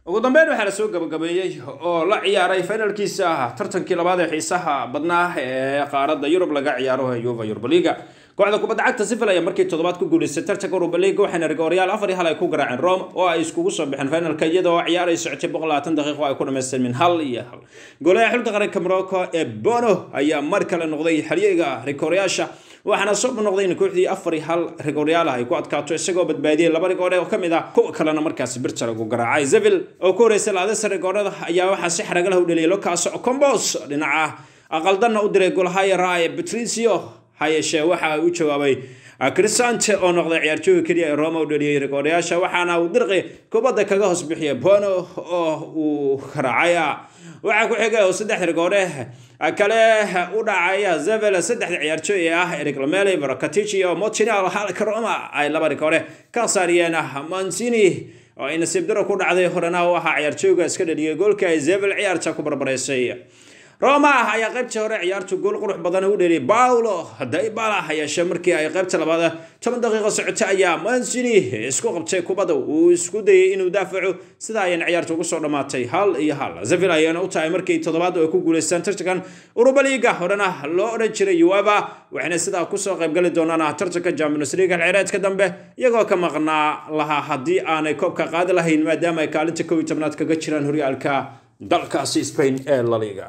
ugu dambeyn waxaa la soo gabagabeeyay oo la ciyaaray finalkiisa tartankii labaad ee xiisaha badnaa ee qaaradda Yurub laga ciyaaro UEFA Europa League kooxda kubadda cagta Sevilla ayaa markii toddobaad ku guuleysatay tartanka Europa League waxaana Real 4-1 ay ku garaaceen Rome oo ay iskugu soo bixeen finalka iyadoo ciyaarayso socotay 120 daqiiqo ay ku dhameysteen min hal iyo hal goolaha xulka qaranka Morocco ee Bono ayaa mar kale noqday xiriirka rikooryaasha waxaana soo noqday in kooxdii 4-1 rikooryaal ay ku adkaato isagoo badbaadiyay laba rikoor oo kamid ah kuwa kalena markaas birta lagu garaacay Sevilla oo ku horeysay laadada rikoorada ayaa waxa si xaraga leh u dhaliyay Lucas Ocampos dhinaca aqaldanna u diray goolhaye Rai Patricio hayeshe waxa uu jawaabay Cristante oo noqday ciyaartooyga kaliya ee Roma u dhaliyay rikooryaasha waxaana uu dirqi kubadda kaga hoos bixiyay Bono oo uu garaacay waxa ku xigay oo saddex rikoore kale u dhacay Sevilla saddex ciyaartooy ah Eric Lamela Rakitic iyo Martinelli halka Roma ay laba rikoore ka saariyeen Mancini oo in nasiib daro ku dhacday horena waxa ciyaartooyga iska dhaliyay goolka ay Sevilla ciyaarta ku barbareysay Roma ayaa qaybtii hore ciyaartu gool qurux badan u dhaliyay Paulo Dybala hayashe markii ay qaybta labaad 10 daqiiqo socotay ayaa Mancini isku qabtay kubadda uu isku dayay inuu daafaco sida ay ciyaartu ugu soo dhamaatay hal iyo hal Sevilla ayaa u tahay markii toddobaad oo ku guuleysteen tartankan Europa League horena loo oran jiray UEFA waxayna sida ku soo qayb gali doonaan tartanka Champions League xilciyaareedka dambe iyagoo ka maqnaa laha hadii aanay koobka qaadi lahayn maadaama ay kaalinta 12aad kaga jiraan horyaalka dalkaasi Spain ee La Liga